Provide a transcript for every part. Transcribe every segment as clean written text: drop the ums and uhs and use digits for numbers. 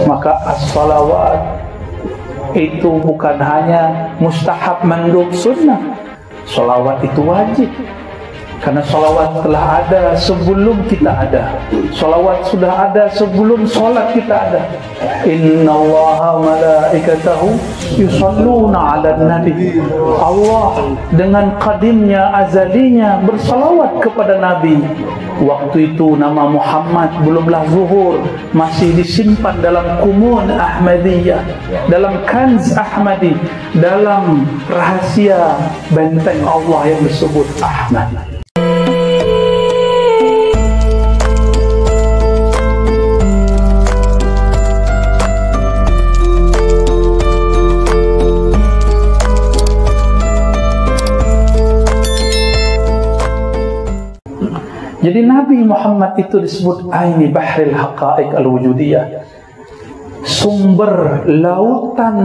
Maka as-salawat itu bukan hanya mustahab, mandub, sunnah. Salawat itu wajib, karena salawat telah ada sebelum kita ada. Salawat sudah ada sebelum solat kita ada. Innallaha malaikatahu yusalluna 'alan nabi. Allah dengan qadimnya, azalinya bersalawat kepada Nabi. Waktu itu nama Muhammad belumlah zuhur, masih disimpan dalam kumun Ahmadiyah, dalam kanz Ahmadi, dalam rahasia benteng Allah yang disebut Ahmad. Jadi Nabi Muhammad itu disebut Aini Bahril Haqa'iq Al-Wujudiyah, sumber lautan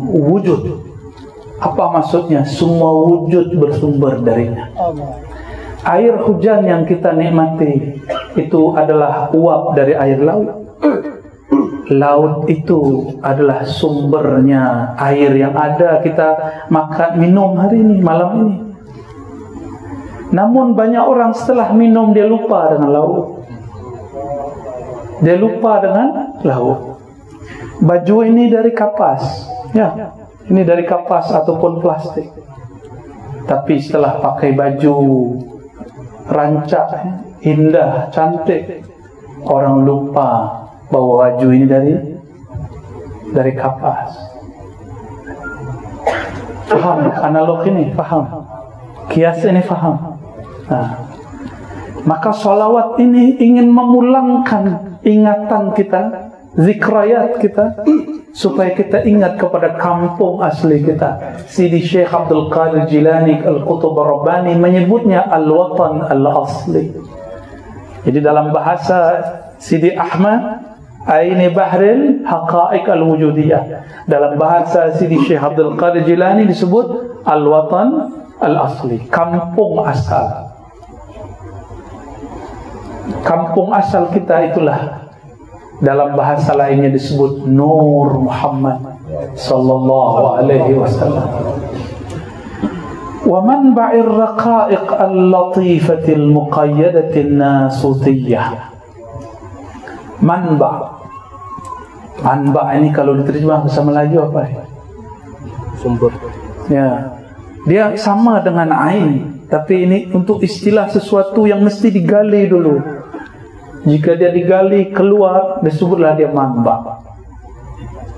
wujud. Apa maksudnya? Semua wujud bersumber darinya. Air hujan yang kita nikmati itu adalah uap dari air laut. Laut itu adalah sumbernya air yang ada kita makan, minum hari ini, malam ini. Namun banyak orang setelah minum dia lupa dengan laut. Dia lupa dengan laut. Baju ini dari kapas, ya, ini dari kapas ataupun plastik. Tapi setelah pakai baju rancak, indah, cantik, orang lupa bahwa baju ini dari kapas. Faham analog ini? Faham? Kias ini faham? Nah, maka salawat ini ingin memulangkan ingatan kita, zikrayat kita, supaya kita ingat kepada kampung asli kita. Sidi Syekh Abdul Qadir Jilani Al-Qutub Ar-Rabbani menyebutnya al-watan al-asli. Jadi dalam bahasa Sidi Ahmad, Aini Bahril Haqa'iq Al-Wujudiyah. Dalam bahasa Sidi Syekh Abdul Qadir Jilani disebut al-watan al-asli, kampung asal. Kampung asal kita itulah dalam bahasa lainnya disebut Nur Muhammad sallallahu alaihi wasallam. Wa manba'ir raqa'iq al-latifati al-muqayyadati an-nasutiyah. Manba' ini kalau diterjemah bahasa Melayu apa? Sumber. Ya. Dia sama dengan ain, tapi ini untuk istilah sesuatu yang mesti digali dulu. Jika dia digali keluar, disebutlah dia manba.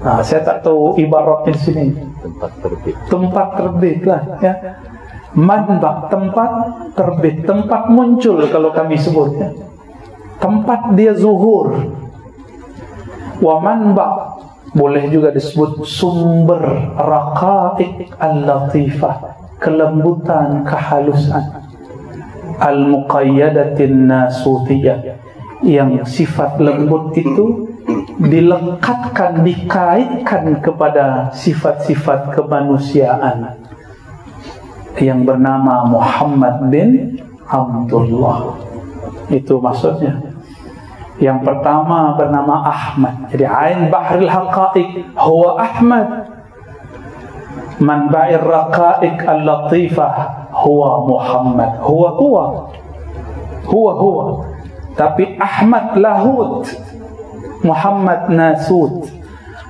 Nah, saya tak tahu ibaratnya di sini. Tempat terbit. Tempat terbit lah, ya. Manba, tempat terbit, tempat muncul kalau kami sebutnya. Tempat dia zuhur. Wa manba boleh juga disebut sumber raqa'iq al-latifah, kelembutan, kehalusan, al-muqayyadatin nasutiyah, yang sifat lembut itu dilekatkan, dikaitkan kepada sifat-sifat kemanusiaan yang bernama Muhammad bin Abdullah. Itu maksudnya. Yang pertama bernama Ahmad. Jadi Ain Bahril Haqa'iq huwa Ahmad. Manba'ir Raqa'iq Al-Latifah huwa Muhammad. Huwa. Tapi Ahmad lahut, Muhammad nasut.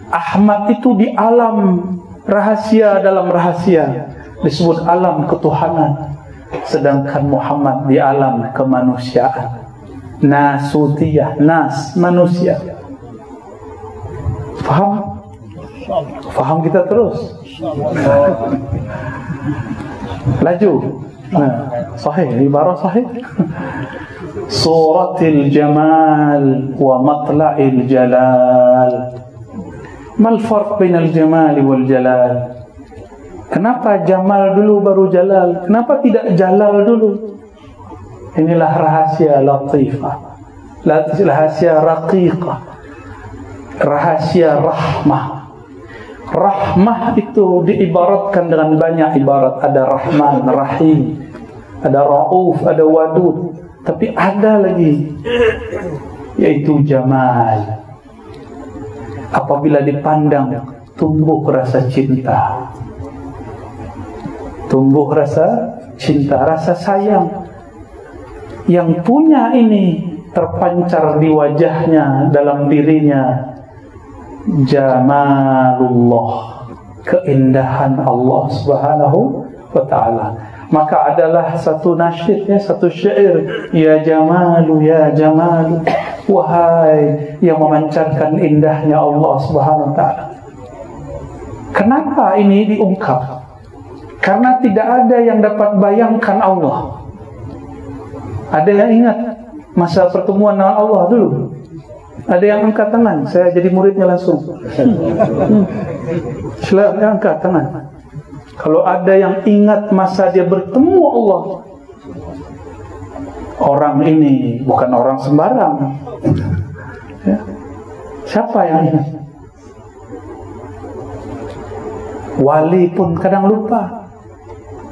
Ahmad itu di alam rahasia, dalam rahasia disebut alam ketuhanan, sedangkan Muhammad di alam kemanusiaan. Nasutiyah, nas, manusia. Faham? Faham kita terus? Laju. Nah, sahih, ibarat sahih. Suratil jamal wa matla'il jalal. Mal farq bainal jamal wal jalal? Kenapa jamal dulu baru jalal? Kenapa tidak jalal dulu? Inilah rahasia latifah, rahasia raqiqah, rahasia rahmah. Rahmah itu diibaratkan dengan banyak ibarat. Ada Rahman, Rahim, ada Rauf, ada Wadud. Tapi ada lagi, yaitu Jamal. apabila dipandang tumbuh rasa cinta, tumbuh rasa cinta, rasa sayang. Yang punya ini terpancar di wajahnya, dalam dirinya, jamalullah, keindahan Allah Subhanahu wa ta'ala. Maka adalah satu nasyid, satu syair, ya jamalu, ya jamalu, wahai yang memancarkan indahnya Allah Subhanahu wa ta'ala. Kenapa ini diungkap? Karena tidak ada yang dapat bayangkan Allah. Ada yang ingat masa pertemuan dengan Allah dulu? Ada yang angkat tangan? Saya jadi muridnya langsung. Silakan angkat tangan. Kalau ada yang ingat masa dia bertemu Allah. Orang ini bukan orang sembarang. Ya. Siapa yang ingat? Wali pun kadang lupa.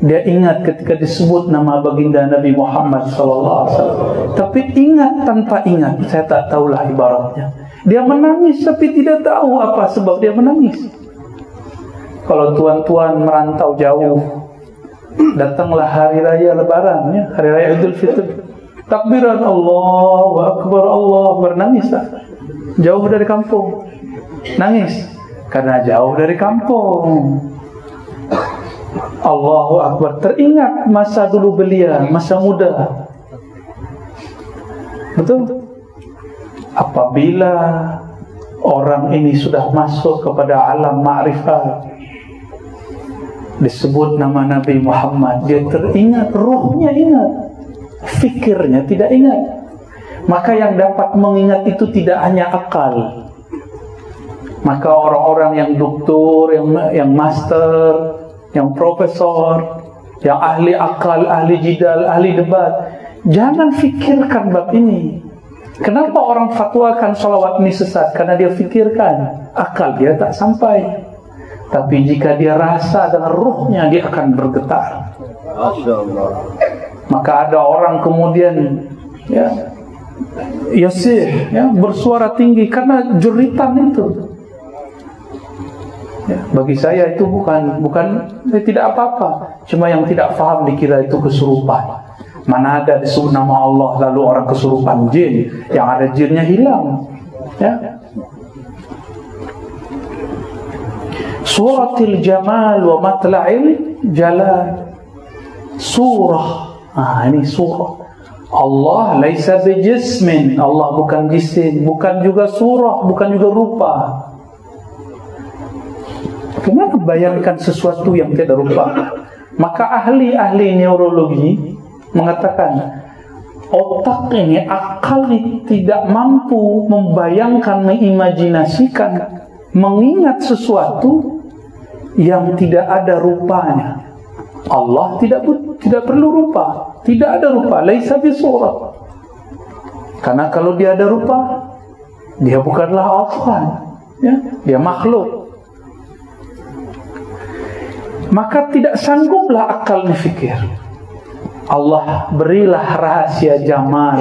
Dia ingat ketika disebut nama baginda Nabi Muhammad SAW. Tapi ingat tanpa ingat, saya tak tahulah ibaratnya. Dia menangis tapi tidak tahu apa sebab dia menangis. Kalau tuan-tuan merantau jauh, datanglah hari raya Lebaran, ya, hari raya Idul Fitri. Takbiran Allahu Akbar, Allah bernangis tak? Jauh dari kampung, nangis karena jauh dari kampung. Allahu Akbar, teringat masa dulu belia, masa muda. Betul? Apabila orang ini sudah masuk kepada alam ma'rifat, disebut nama Nabi Muhammad, dia teringat, ruhnya ingat, fikirnya tidak ingat. Maka yang dapat mengingat itu tidak hanya akal. Maka orang-orang yang doktor, yang master, yang profesor, yang ahli akal, ahli jidal, ahli debat, jangan fikirkan bab ini. Kenapa orang fatwakan salawat ini sesat? Karena dia fikirkan, akal dia tak sampai. Tapi jika dia rasa dengan ruhnya, dia akan bergetar. Maka ada orang kemudian yasih, bersuara tinggi karena jeritan itu. Ya, bagi saya itu bukan tidak apa-apa. Cuma yang tidak faham dikira itu kesurupan. Mana ada disebut nama Allah lalu orang kesurupan jin, yang ada jinnya hilang. Ya. Suratil Jamal wa Matla'il Jalal. Surah. Ini surah. Allah laisa bijismin. Allah bukan jisim, bukan juga surah, bukan juga rupa. Kenapa bayangkan sesuatu yang tidak rupa? Maka ahli-ahli neurologi mengatakan otak ini, akal ini tidak mampu membayangkan, mengimajinasikan, mengingat sesuatu yang tidak ada rupanya. Allah tidak perlu rupa, tidak ada rupa, laisa bisurah. Karena kalau dia ada rupa, dia bukanlah Allah, ya, dia makhluk. Maka tidak sangguplah akal berfikir. Allah berilah rahasia jamal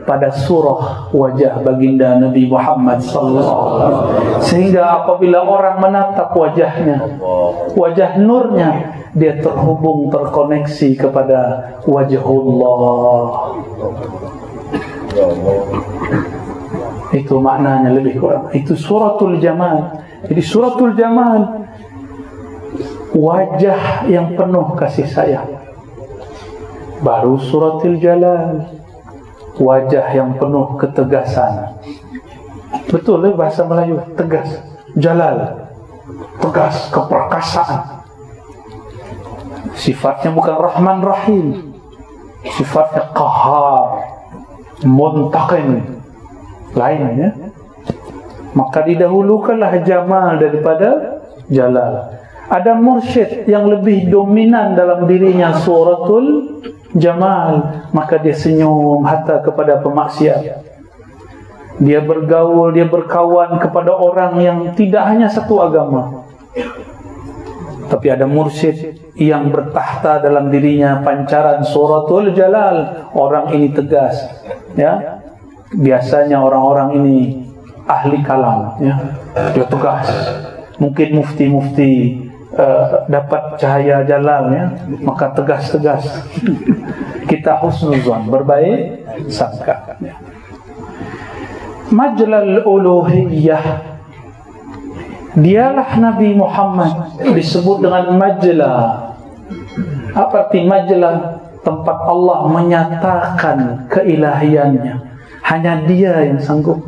pada surah wajah baginda Nabi Muhammad SAW, sehingga apabila orang menatap wajahnya, wajah nurnya, dia terhubung, terkoneksi kepada wajhullah. Itu maknanya lebih kurang. Itu suratul jamal. Jadi suratul jamal, wajah yang penuh kasih sayang. Baru suratul jalal, wajah yang penuh ketegasan. Betul bahasa Melayu, tegas. Jalal, tegas, keperkasaan. Sifatnya bukan Rahman Rahim, sifatnya qahar, muntaqim, lainnya. Maka didahulukanlah jamal daripada jalal. Ada mursyid yang lebih dominan dalam dirinya suratul jamal, maka dia senyum hatta kepada pemaksiat. Dia bergaul, dia berkawan kepada orang yang tidak hanya satu agama. Tapi ada mursyid yang bertahta dalam dirinya pancaran suratul jalal. Orang ini tegas, ya. Biasanya orang-orang ini ahli kalam, ya. Dia tegas. Mungkin mufti-mufti dapat cahaya jalan, ya, maka tegas-tegas. Kita husnuzan, berbaik sangka, ya. Majlal uluhiyah, dialah Nabi Muhammad disebut dengan majla. Apa arti majla? Tempat Allah menyatakan keilahiannya. Hanya Dia yang sanggup.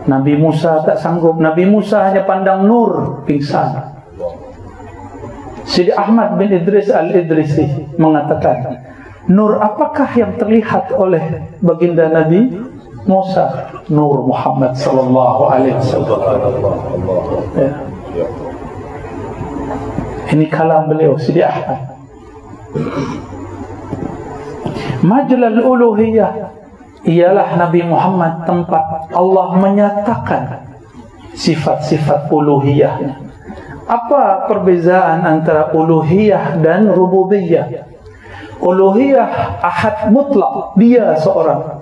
Nabi Musa tak sanggup. Nabi Musa hanya pandang nur, pingsan. Sidi Ahmad bin Idris Al-Idrisi mengatakan, nur apakah yang terlihat oleh baginda Nabi Musa? Nur Muhammad sallallahu alaihi wasallam. Ya. Ini kalam beliau, Sidi Ahmad. Majlal uluhiyah, ialah Nabi Muhammad tempat Allah menyatakan sifat-sifat uluhiyahnya. Apa perbezaan antara uluhiyah dan rububiyah? Uluhiyah ahad mutlak, Dia seorang.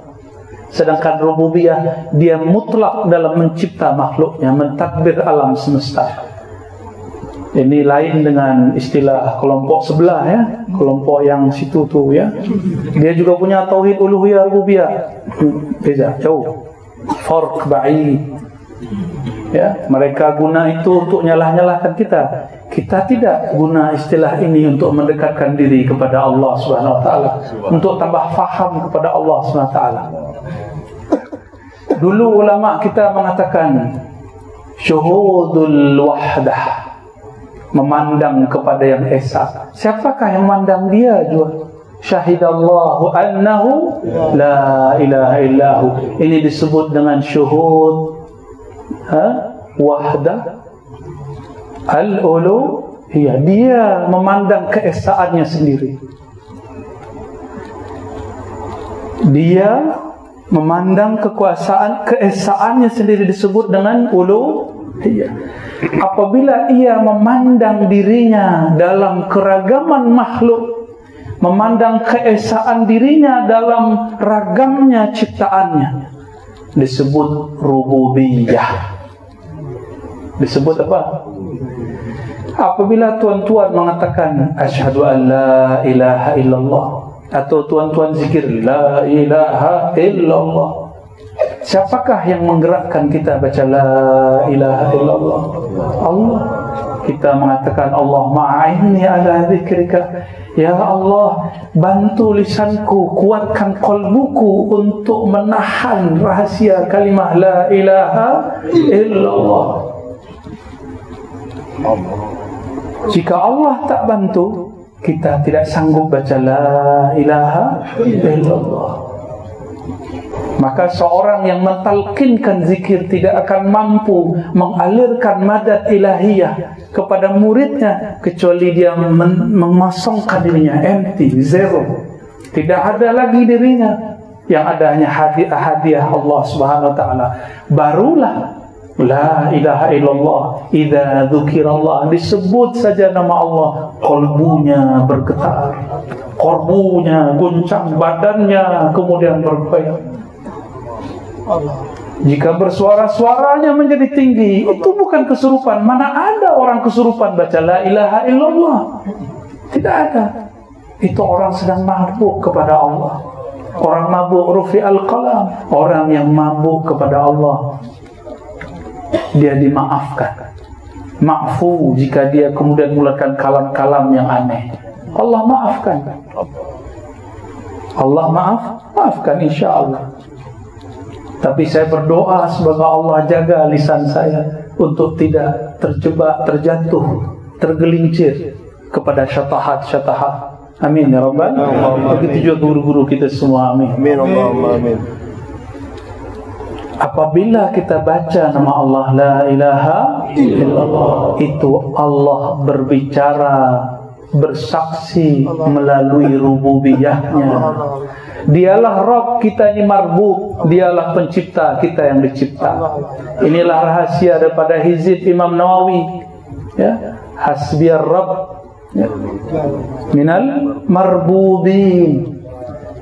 Sedangkan rububiyah, Dia mutlak dalam mencipta makhluknya, mentadbir alam semesta. Ini lain dengan istilah kelompok sebelah, ya, kelompok yang situ tu, ya. Dia juga punya tauhid uluhiyah rububiyah. Beza, jauh. Farq ba'id. Ya, mereka guna itu untuk nyalah-nyalahkan kita. Kita tidak guna istilah ini untuk mendekatkan diri kepada Allah Subhanahu wa taala, untuk tambah faham kepada Allah Subhanahu wa taala. Dulu ulama kita mengatakan syuhudul wahdah, memandang kepada yang esa. Siapakah yang memandang Dia juga? Syahidallahu annahu la ilaha illahu. Ini disebut dengan syuhud wahdah al-uluhiyah. Dia memandang keesaannya sendiri. Dia memandang keesaannya sendiri, disebut dengan uluhiyah. Apabila ia memandang dirinya dalam keragaman makhluk, memandang keesaan dirinya dalam ragamnya ciptaannya, disebut rububiyah. Disebut apa? Apabila tuan-tuan mengatakan asyhadu an la ilaha illallah, atau tuan-tuan zikir la ilaha illallah, siapakah yang menggerakkan kita baca la ilaha illallah? Allah. Kita mengatakan Allah ma'inni ala zikrika, ya Allah, bantu lisanku, kuatkan qalbuku untuk menahan rahasia kalimah la ilaha illallah. Jika Allah tak bantu, kita tidak sanggup baca la ilaha illallah. Maka seorang yang mentalkinkan zikir tidak akan mampu mengalirkan madad ilahiyah kepada muridnya, kecuali dia memasongkan dirinya empty, zero. Tidak ada lagi dirinya, yang ada hanya hadiah Allah Subhanahu wa taala. Barulah la ilaha illallah, idza dzukirallah, disebut saja nama Allah, qalbunya bergetar, qalbunya guncang, badannya kemudian bergoyang. Jika bersuara-suaranya menjadi tinggi, itu bukan kesurupan. Mana ada orang kesurupan baca la ilaha illallah? Tidak ada. Itu orang sedang mabuk kepada Allah. Orang mabuk rufi al-qalam. Orang yang mabuk kepada Allah, dia dimaafkan. Ma'fu jika dia kemudian mengeluarkan kalam-kalam yang aneh, Allah maafkan. Allah maafkan insya-Allah. Tapi saya berdoa semoga Allah jaga lisan saya untuk tidak terjebak, terjatuh, tergelincir kepada syatahat-syatahat. Amin ya rabbal alamin. Begitu juga guru-guru kita semua. Amin. Amin Allahumma amin. Apabila kita baca nama Allah la ilaha illallah, itu Allah berbicara, bersaksi melalui rububiyahnya. Dialah Rabb, kita ini marbub. Dialah pencipta, kita yang dicipta. Inilah rahasia daripada hizib Imam Nawawi, ya, hasbiyar Rabb, ya, minal marbubin.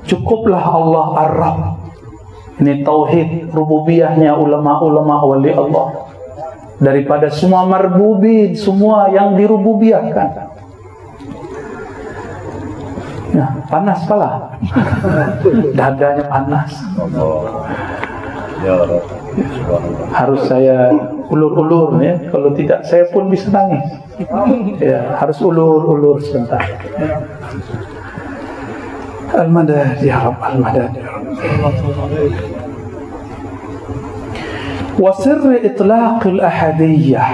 Cukuplah Allah ar-Rabb. Ini tauhid rububiyahnya ulama-ulama wali Allah. Daripada semua marbubin, semua yang dirububiyahkan. Ya, panas pala. Dadanya panas. Harus saya ulur-ulur ya. Kalau tidak saya pun bisa nangis. Ya, harus ulur-ulur sebentar. Al-madad ya Rabb, al-madad ya Rabb. Wa sirr itlaq al-ahadiyah.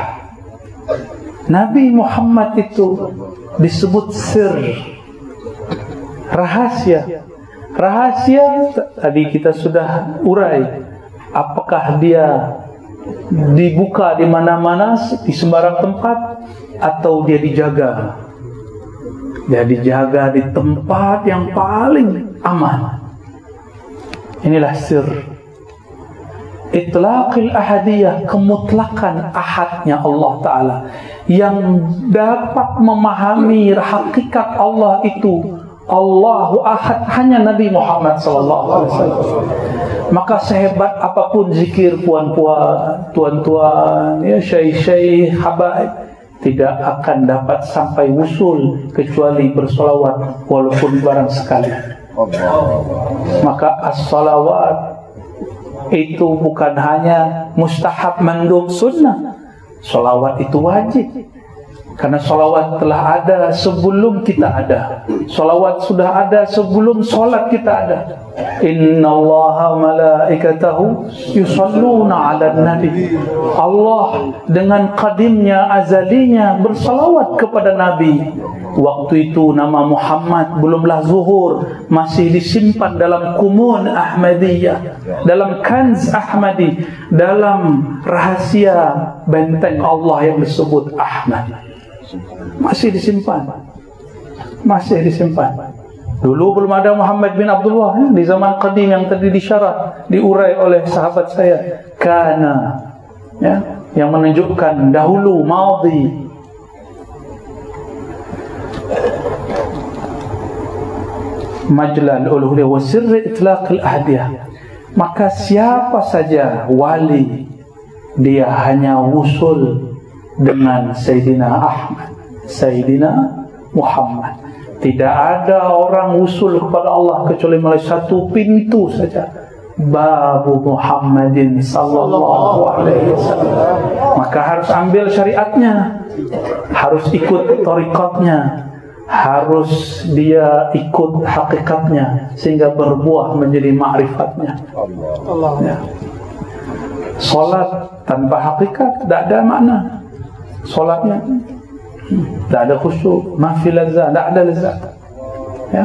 Nabi Muhammad itu disebut sir, rahasia. Rahasia tadi kita sudah urai. Apakah dia dibuka di mana-mana, di sembarang tempat, atau dia dijaga? Dia dijaga di tempat yang paling aman. Inilah sir. Itlaqil ahadiyah, kemutlakan ahadnya Allah Ta'ala. Yang dapat memahami hakikat Allah itu Allahu Ahad hanya Nabi Muhammad SAW. Maka sehebat apapun zikir puan-puan, tuan-tuan, ya syekh-syekh, habaib, tidak akan dapat sampai wusul kecuali bersolawat walaupun barang sekali. Maka as-salawat itu bukan hanya mustahab, mandub, sunnah. Salawat itu wajib. Karena salawat telah ada sebelum kita ada. Salawat sudah ada sebelum solat kita ada. Inna Allaha malaikatahu yusalluna ala nabi. Allah dengan qadimnya, azalinya bersalawat kepada Nabi. Waktu itu nama Muhammad belumlah zuhur, masih disimpan dalam kumun Ahmadiyah, dalam kanz Ahmadi, dalam rahasia benteng Allah yang disebut Ahmad. Masih disimpan. Masih disimpan. Dulu belum ada Muhammad bin Abdullah ya, di zaman qadim yang tadi disyarah, diurai oleh sahabat saya. Kana ya, yang menunjukkan dahulu, madhi. Majlal uluhiyah wa sirr itlaq al-ahdiyah. Maka siapa saja wali, dia hanya wusul dengan Sayyidina Ahmad, Sayyidina Muhammad. Tidak ada orang usul kepada Allah kecuali melalui satu pintu saja, babu Muhammadin sallallahu alaihi wasallam. Maka harus ambil syariatnya, harus ikut tariqatnya, harus dia ikut hakikatnya sehingga berbuah menjadi ma'rifatnya. Ya. Salat tanpa hakikat tidak ada makna. Solatnya tidak ada khusyuk, mafi lazat, tidak ada lazat. Ya.